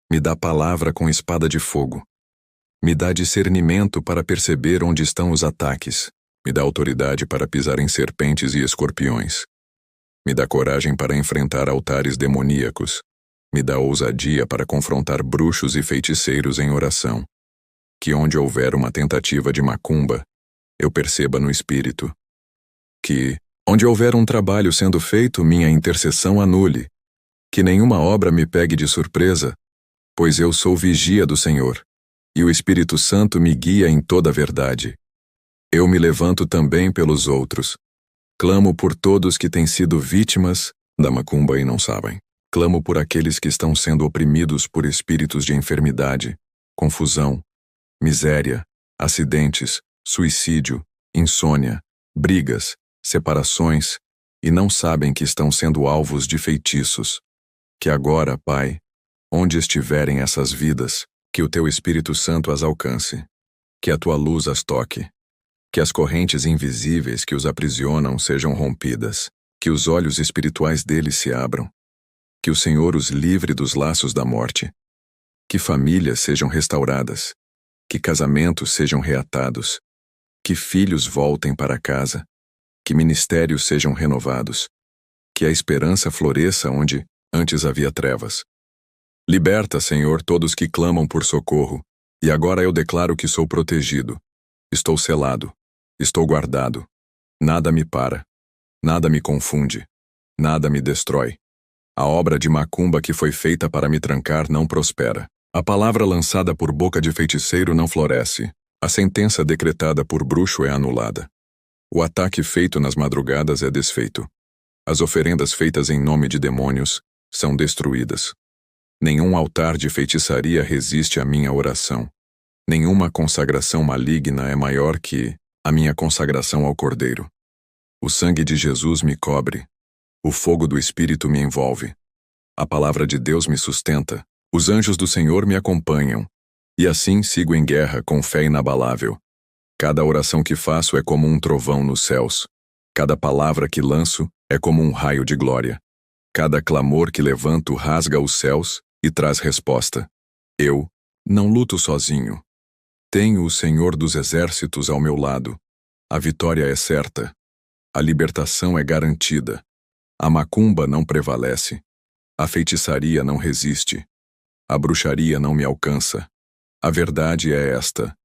Me dá palavra com espada de fogo. Me dá discernimento para perceber onde estão os ataques. Me dá autoridade para pisar em serpentes e escorpiões. Me dá coragem para enfrentar altares demoníacos. Me dá ousadia para confrontar bruxos e feiticeiros em oração. Que onde houver uma tentativa de macumba, eu perceba no espírito. Que, onde houver um trabalho sendo feito, minha intercessão anule. Que nenhuma obra me pegue de surpresa, pois eu sou vigia do Senhor, e o Espírito Santo me guia em toda a verdade. Eu me levanto também pelos outros. Clamo por todos que têm sido vítimas da macumba e não sabem. Clamo por aqueles que estão sendo oprimidos por espíritos de enfermidade, confusão, miséria, acidentes, suicídio, insônia, brigas, separações, e não sabem que estão sendo alvos de feitiços. Que agora, Pai, onde estiverem essas vidas, que o Teu Espírito Santo as alcance, que a Tua luz as toque, que as correntes invisíveis que os aprisionam sejam rompidas, que os olhos espirituais deles se abram, que o Senhor os livre dos laços da morte, que famílias sejam restauradas, que casamentos sejam reatados, que filhos voltem para casa, que ministérios sejam renovados, que a esperança floresça onde antes havia trevas. Liberta, Senhor, todos que clamam por socorro, e agora eu declaro que sou protegido. Estou selado, estou guardado. Nada me para, nada me confunde, nada me destrói. A obra de macumba que foi feita para me trancar não prospera. A palavra lançada por boca de feiticeiro não floresce. A sentença decretada por bruxo é anulada. O ataque feito nas madrugadas é desfeito. As oferendas feitas em nome de demônios são destruídas. Nenhum altar de feitiçaria resiste à minha oração. Nenhuma consagração maligna é maior que a minha consagração ao Cordeiro. O sangue de Jesus me cobre. O fogo do Espírito me envolve. A palavra de Deus me sustenta. Os anjos do Senhor me acompanham. E assim sigo em guerra com fé inabalável. Cada oração que faço é como um trovão nos céus. Cada palavra que lanço é como um raio de glória. Cada clamor que levanto rasga os céus e traz resposta. Eu não luto sozinho. Tenho o Senhor dos Exércitos ao meu lado. A vitória é certa. A libertação é garantida. A macumba não prevalece. A feitiçaria não resiste. A bruxaria não me alcança. A verdade é esta: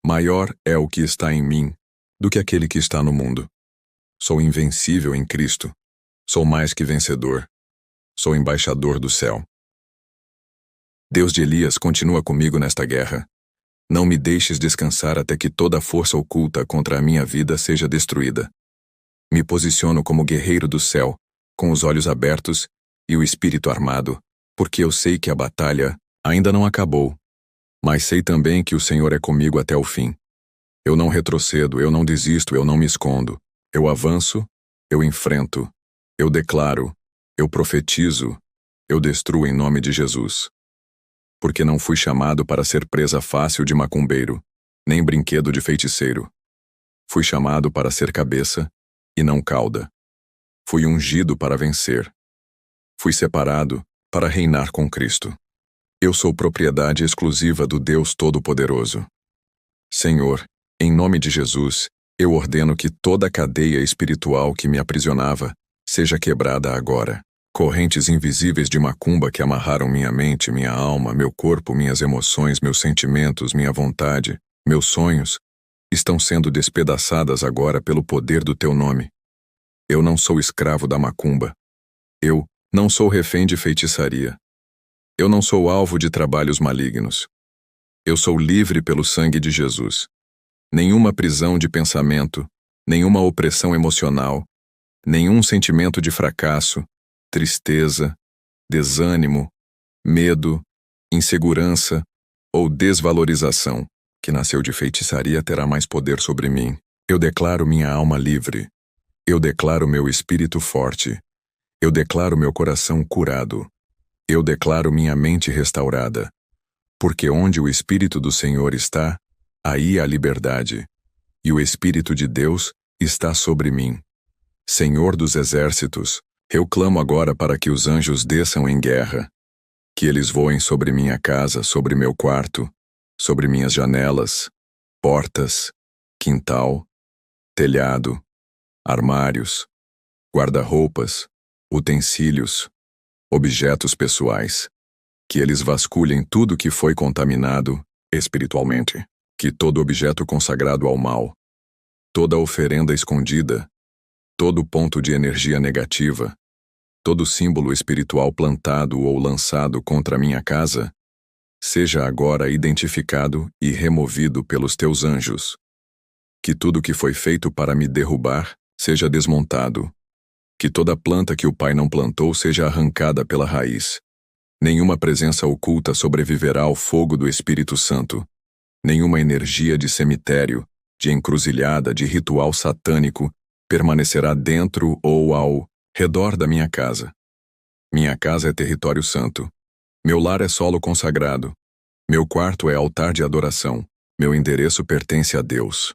maior é o que está em mim do que aquele que está no mundo. Sou invencível em Cristo. Sou mais que vencedor. Sou embaixador do céu. Deus de Elias continua comigo nesta guerra. Não me deixes descansar até que toda a força oculta contra a minha vida seja destruída. Me posiciono como guerreiro do céu, com os olhos abertos e o espírito armado, porque eu sei que a batalha ainda não acabou. Mas sei também que o Senhor é comigo até o fim. Eu não retrocedo, eu não desisto, eu não me escondo. Eu avanço, eu enfrento, eu declaro, eu profetizo, eu destruo em nome de Jesus. Porque não fui chamado para ser presa fácil de macumbeiro, nem brinquedo de feiticeiro. Fui chamado para ser cabeça e não cauda. Fui ungido para vencer. Fui separado para reinar com Cristo. Eu sou propriedade exclusiva do Deus Todo-Poderoso. Senhor, em nome de Jesus, eu ordeno que toda a cadeia espiritual que me aprisionava seja quebrada agora. Correntes invisíveis de macumba que amarraram minha mente, minha alma, meu corpo, minhas emoções, meus sentimentos, minha vontade, meus sonhos, estão sendo despedaçadas agora pelo poder do teu nome. Eu não sou escravo da macumba. Eu não sou refém de feitiçaria. Eu não sou alvo de trabalhos malignos. Eu sou livre pelo sangue de Jesus. Nenhuma prisão de pensamento, nenhuma opressão emocional, nenhum sentimento de fracasso, tristeza, desânimo, medo, insegurança ou desvalorização que nasceu de feitiçaria terá mais poder sobre mim. Eu declaro minha alma livre. Eu declaro meu espírito forte. Eu declaro meu coração curado. Eu declaro minha mente restaurada. Porque onde o Espírito do Senhor está, aí há liberdade. E o Espírito de Deus está sobre mim. Senhor dos Exércitos, eu clamo agora para que os anjos desçam em guerra. Que eles voem sobre minha casa, sobre meu quarto, sobre minhas janelas, portas, quintal, telhado, armários, guarda-roupas, utensílios, objetos pessoais. Que eles vasculhem tudo que foi contaminado espiritualmente. Que todo objeto consagrado ao mal, toda oferenda escondida, todo ponto de energia negativa, todo símbolo espiritual plantado ou lançado contra minha casa, seja agora identificado e removido pelos teus anjos. Que tudo que foi feito para me derrubar seja desmontado. Que toda planta que o Pai não plantou seja arrancada pela raiz. Nenhuma presença oculta sobreviverá ao fogo do Espírito Santo. Nenhuma energia de cemitério, de encruzilhada, de ritual satânico permanecerá dentro ou ao redor da minha casa. Minha casa é território santo. Meu lar é solo consagrado. Meu quarto é altar de adoração. Meu endereço pertence a Deus.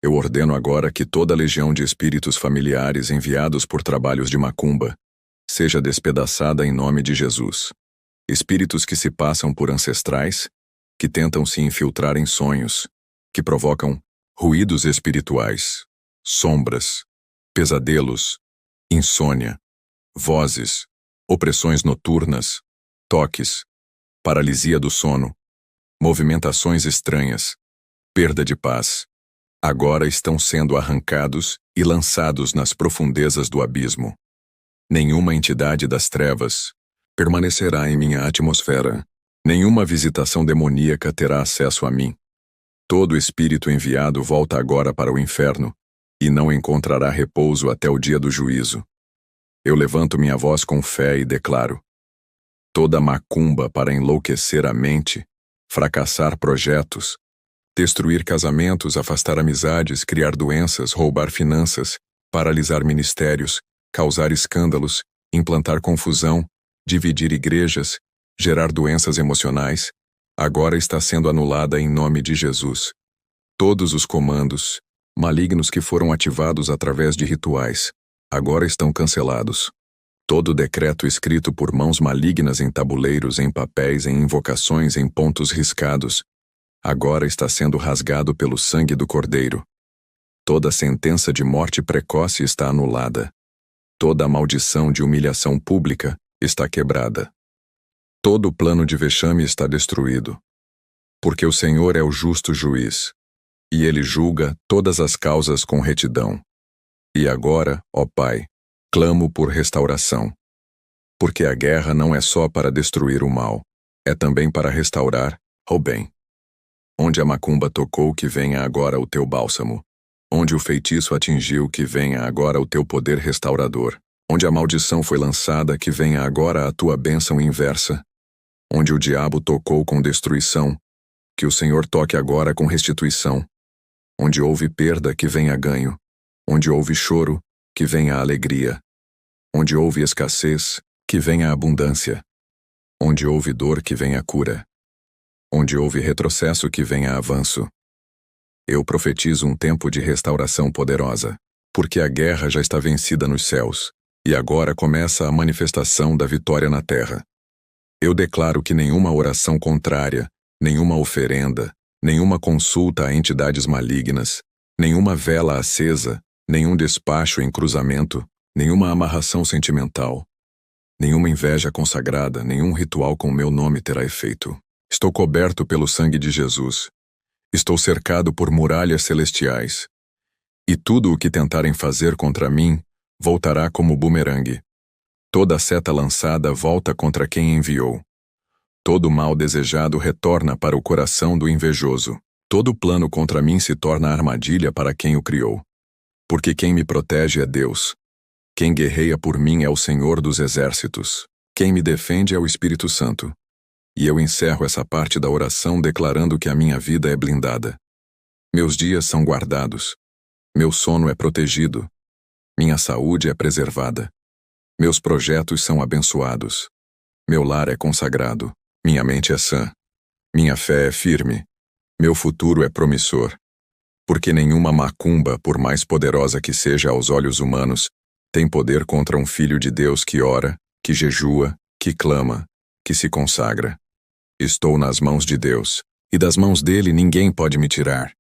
Eu ordeno agora que toda legião de espíritos familiares enviados por trabalhos de macumba seja despedaçada em nome de Jesus. Espíritos que se passam por ancestrais, que tentam se infiltrar em sonhos, que provocam ruídos espirituais, sombras, pesadelos, insônia, vozes, opressões noturnas, toques, paralisia do sono, movimentações estranhas, perda de paz, agora estão sendo arrancados e lançados nas profundezas do abismo. Nenhuma entidade das trevas permanecerá em minha atmosfera. Nenhuma visitação demoníaca terá acesso a mim. Todo espírito enviado volta agora para o inferno e não encontrará repouso até o dia do juízo. Eu levanto minha voz com fé e declaro: toda macumba para enlouquecer a mente, fracassar projetos, destruir casamentos, afastar amizades, criar doenças, roubar finanças, paralisar ministérios, causar escândalos, implantar confusão, dividir igrejas, gerar doenças emocionais, agora está sendo anulada em nome de Jesus. Todos os comandos, malignos que foram ativados através de rituais, agora estão cancelados. Todo decreto escrito por mãos malignas em tabuleiros, em papéis, em invocações, em pontos riscados, agora está sendo rasgado pelo sangue do Cordeiro. Toda sentença de morte precoce está anulada. Toda a maldição de humilhação pública está quebrada. Todo o plano de vexame está destruído. Porque o Senhor é o justo juiz, e Ele julga todas as causas com retidão. E agora, ó Pai, clamo por restauração. Porque a guerra não é só para destruir o mal, é também para restaurar o bem. Onde a macumba tocou, que venha agora o teu bálsamo. Onde o feitiço atingiu, que venha agora o teu poder restaurador. Onde a maldição foi lançada, que venha agora a tua bênção inversa. Onde o diabo tocou com destruição, que o Senhor toque agora com restituição. Onde houve perda, que venha ganho. Onde houve choro, que venha alegria. Onde houve escassez, que venha abundância. Onde houve dor, que venha cura. Onde houve retrocesso, que venha avanço. Eu profetizo um tempo de restauração poderosa, porque a guerra já está vencida nos céus, e agora começa a manifestação da vitória na terra. Eu declaro que nenhuma oração contrária, nenhuma oferenda, nenhuma consulta a entidades malignas, nenhuma vela acesa, nenhum despacho em cruzamento, nenhuma amarração sentimental, nenhuma inveja consagrada, nenhum ritual com meu nome terá efeito. Estou coberto pelo sangue de Jesus. Estou cercado por muralhas celestiais. E tudo o que tentarem fazer contra mim voltará como bumerangue. Toda seta lançada volta contra quem enviou. Todo mal desejado retorna para o coração do invejoso. Todo plano contra mim se torna armadilha para quem o criou. Porque quem me protege é Deus. Quem guerreia por mim é o Senhor dos Exércitos. Quem me defende é o Espírito Santo. E eu encerro essa parte da oração declarando que a minha vida é blindada. Meus dias são guardados. Meu sono é protegido. Minha saúde é preservada. Meus projetos são abençoados. Meu lar é consagrado. Minha mente é sã. Minha fé é firme. Meu futuro é promissor. Porque nenhuma macumba, por mais poderosa que seja aos olhos humanos, tem poder contra um filho de Deus que ora, que jejua, que clama, que se consagra. Estou nas mãos de Deus, e das mãos dele ninguém pode me tirar.